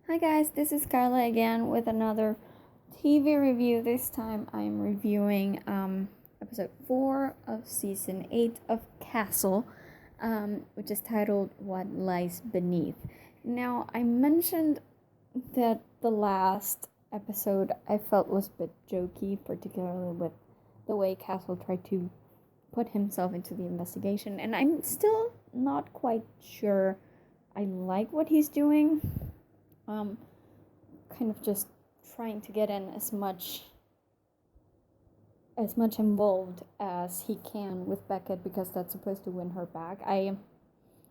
Hi guys, this is Carla again with another TV review. This time I'm reviewing episode 4 of season 8 of Castle, which is titled What Lies Beneath. Now, I mentioned that the last episode I felt was a bit jokey, particularly with the way Castle tried to put himself into the investigation, and I'm still not quite sure I like what he's doing. Um, kind of just trying to get in as much involved as he can with Beckett because that's supposed to win her back. I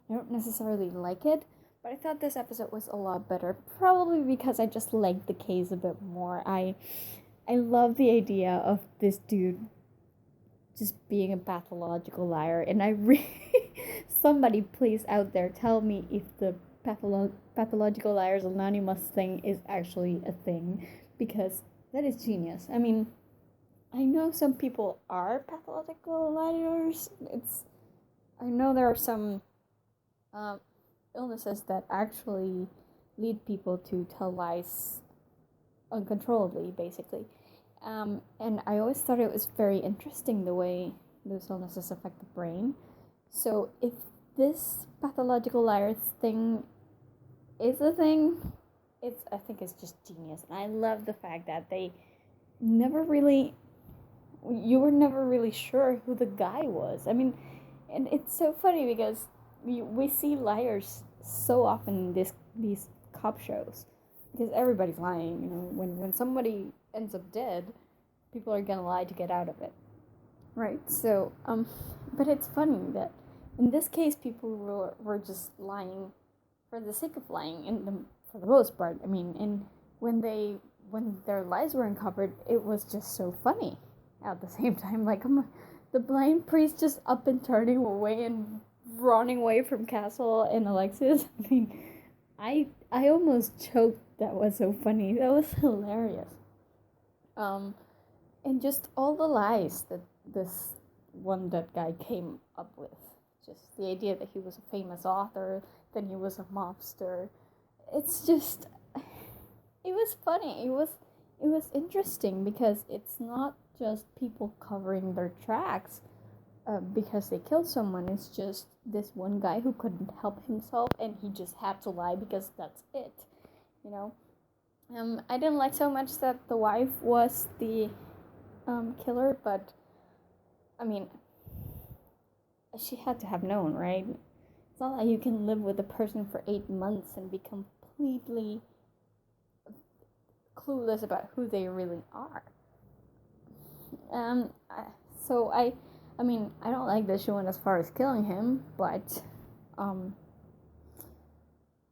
don't necessarily like it, but I thought this episode was a lot better. Probably because I just liked the case a bit more. I love the idea of this dude just being a pathological liar, and I really somebody please out there tell me if the pathological liars anonymous thing is actually a thing, because that is genius. I mean, I know some people are pathological liars. I know there are some um, illnesses that actually lead people to tell lies uncontrollably, basically. And I always thought it was very interesting the way those illnesses affect the brain. So if this pathological liar thing is a thing, I think it's just genius. And I love the fact that never really you were never really sure who the guy was. I mean, and it's so funny because we see liars so often in these cop shows because everybody's lying. When somebody ends up dead, people are gonna lie to get out of it, right? So but it's funny that in this case people were just lying for the sake of lying for the most part. I mean, and when their lies were uncovered, it was just so funny at the same time. Like, the blind priest just up and turning away and running away from Castle and Alexis. I mean, I almost choked. That was so funny. That was hilarious. Um, and just all the lies that guy came up with. Just the idea that he was a famous author, then he was a mobster. It's just, it was funny. It was interesting because it's not just people covering their tracks because they killed someone. It's just this one guy who couldn't help himself and he just had to lie because that's it, you know. I didn't like so much that the wife was the killer, but I mean, she had to have known, right? It's not like you can live with a person for 8 months and be completely clueless about who they really are. Um, so I mean, I don't like this show as far as killing him, but um,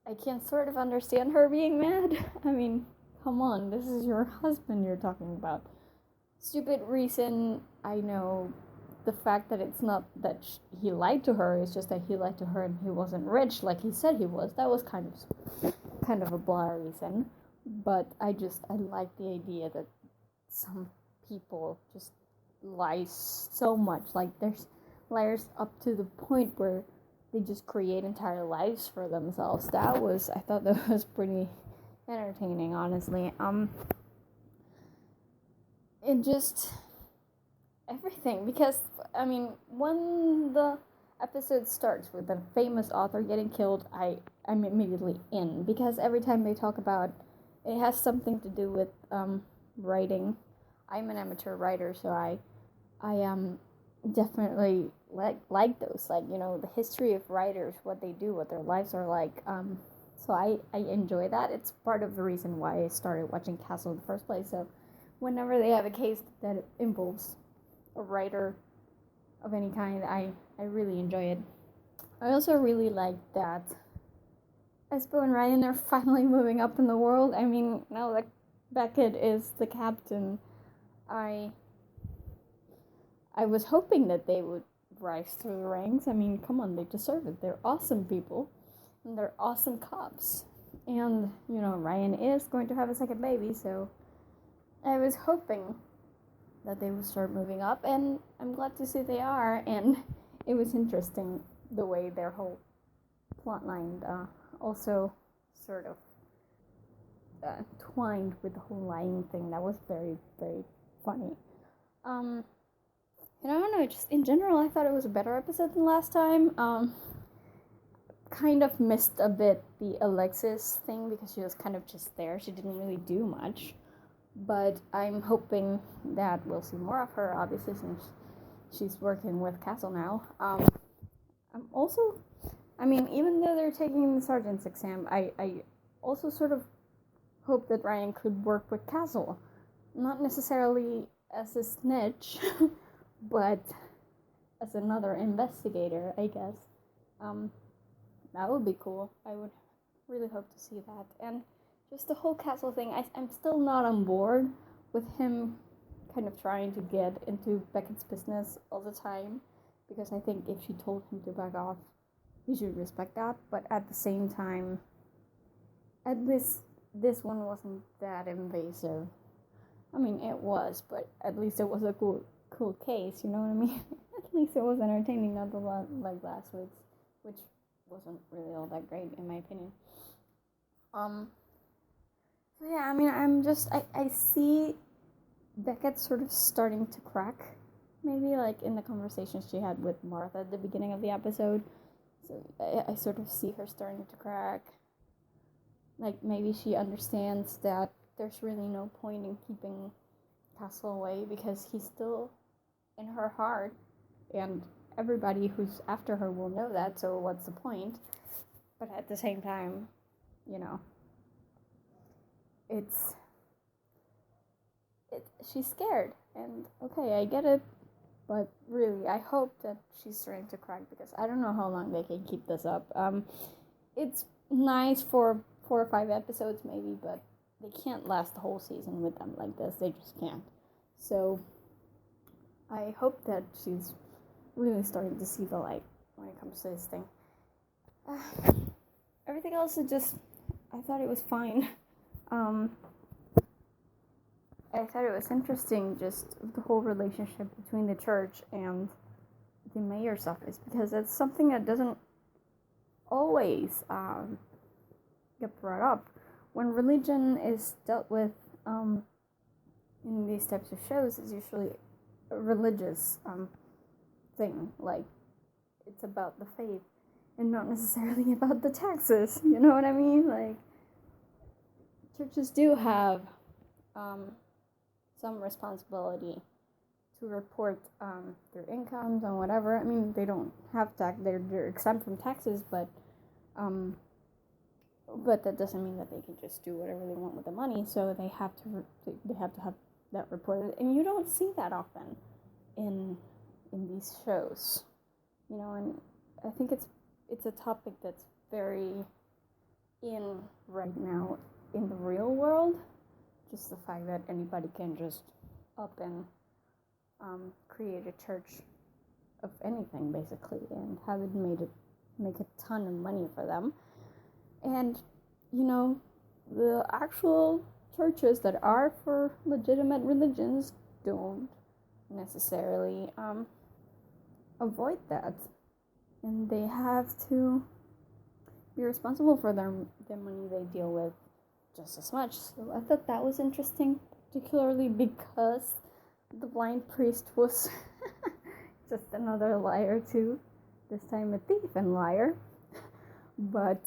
I can sort of understand her being mad. I mean, come on, this is your husband you're talking about. Stupid reason, I know. The fact that it's not that he lied to her, it's just that he lied to her and he wasn't rich like he said he was. That was kind of a blah reason. But I like the idea that some people just lie so much. Like, there's liars up to the point where they just create entire lives for themselves. I thought that was pretty entertaining, honestly. And just everything, because I mean, when the episode starts with a famous author getting killed, I'm immediately in, because every time they talk about it has something to do with writing. I'm an amateur writer, so I definitely like those, like, the history of writers, what they do, what their lives are like. So I enjoy that. It's part of the reason why I started watching Castle in the first place. So whenever they have a case that involves a writer of any kind, I really enjoy it. I also really like that Espo and Ryan are finally moving up in the world. I mean, now that Beckett is the captain, I was hoping that they would rise through the ranks. I mean, come on, they deserve it. They're awesome people, and they're awesome cops. And, Ryan is going to have a second baby, so I was hoping that they would start moving up, and I'm glad to see they are. And it was interesting the way their whole plotline also sort of twined with the whole lying thing. That was very, very funny. And I don't know, just in general, I thought it was a better episode than last time. Kind of missed a bit the Alexis thing because she was kind of just there. She didn't really do much. But I'm hoping that we'll see more of her, obviously, since she's working with Castle now. I'm also, I mean, even though they're taking the sergeant's exam, I also sort of hope that Ryan could work with Castle. Not necessarily as a snitch, but as another investigator, I guess. That would be cool. I would really hope to see that. And just the whole Castle thing, I'm still not on board with him kind of trying to get into Beckett's business all the time, because I think if she told him to back off, he should respect that. But at the same time, at least this one wasn't that invasive. I mean, it was, but at least it was a cool case, you know what I mean? At least it was entertaining, not a lot like last week's, which wasn't really all that great in my opinion. So yeah, I mean, I see Beckett sort of starting to crack, maybe like in the conversations she had with Martha at the beginning of the episode. So I sort of see her starting to crack. Like, maybe she understands that there's really no point in keeping Castle away because he's still in her heart, and everybody who's after her will know that, so what's the point? But at the same time, you know, she's scared, and okay, I get it, but really, I hope that she's starting to crack, because I don't know how long they can keep this up. It's nice for 4 or 5 episodes maybe, but they can't last the whole season with them like this. They just can't. So I hope that she's really starting to see the light when it comes to this thing. Everything else is just, I thought it was fine. I thought it was interesting, just the whole relationship between the church and the mayor's office, because it's something that doesn't always get brought up. When religion is dealt with in these types of shows, it's usually a religious thing, like it's about the faith and not necessarily about the taxes, you know what I mean? Like, churches do have some responsibility to report their incomes and whatever. I mean, they don't have tax; they're exempt from taxes, but that doesn't mean that they can just do whatever they want with the money. So they have to have that reported, and you don't see that often in these shows, you know. And I think it's a topic that's very in right now in the real world. Just the fact that anybody can just up and create a church of anything, basically, and have it make a ton of money for them. And, you know, the actual churches that are for legitimate religions don't necessarily avoid that. And they have to be responsible for the money they deal with just as much. So I thought that was interesting, particularly because the blind priest was just another liar too, this time a thief and liar. But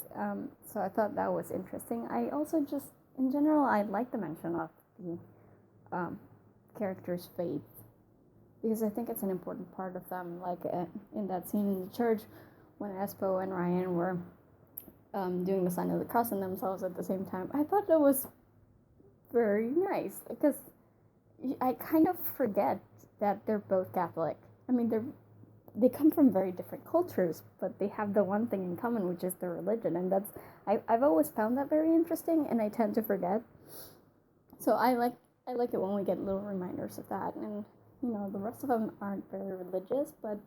so I thought that was interesting. I also just, in general, I like the mention of the character's faith, because I think it's an important part of them. Like in that scene in the church when Espo and Ryan were doing the sign of the cross on themselves at the same time, I thought that was very nice, because I kind of forget that they're both Catholic. I mean, they come from very different cultures, but they have the one thing in common, which is their religion, and that's I've always found that very interesting, and I tend to forget. So I like it when we get little reminders of that, and you know, the rest of them aren't very religious, but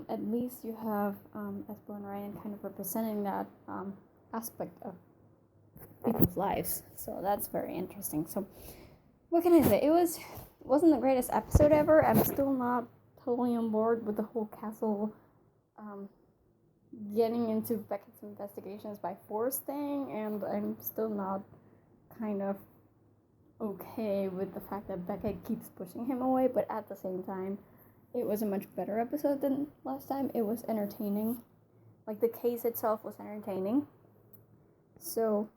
at least you have Espo and Ryan kind of representing that aspect of people's lives. So that's very interesting. So what can I say? It wasn't the greatest episode ever. I'm still not totally on board with the whole Castle getting into Beckett's investigations by force thing, and I'm still not kind of okay with the fact that Beckett keeps pushing him away, but at the same time, it was a much better episode than last time. It was entertaining. Like, the case itself was entertaining. So,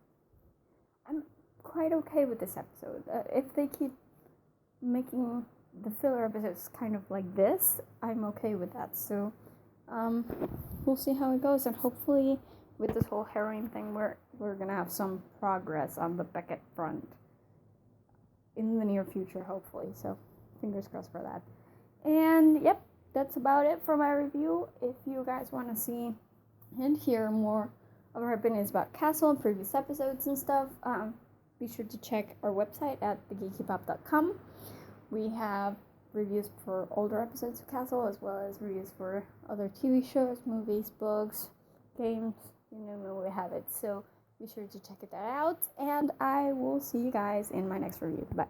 I'm quite okay with this episode. If they keep making the filler episodes kind of like this, I'm okay with that. So, we'll see how it goes, and hopefully with this whole heroin thing, we're gonna have some progress on the Beckett front in the near future, hopefully. So, fingers crossed for that. And yep, that's about it for my review. If you guys want to see and hear more of our opinions about Castle and previous episodes and stuff, be sure to check our website at thegeekypub.com. We have reviews for older episodes of Castle, as well as reviews for other TV shows, movies, books, games, you know, we have it. So be sure to check that out, and I will see you guys in my next review. Bye.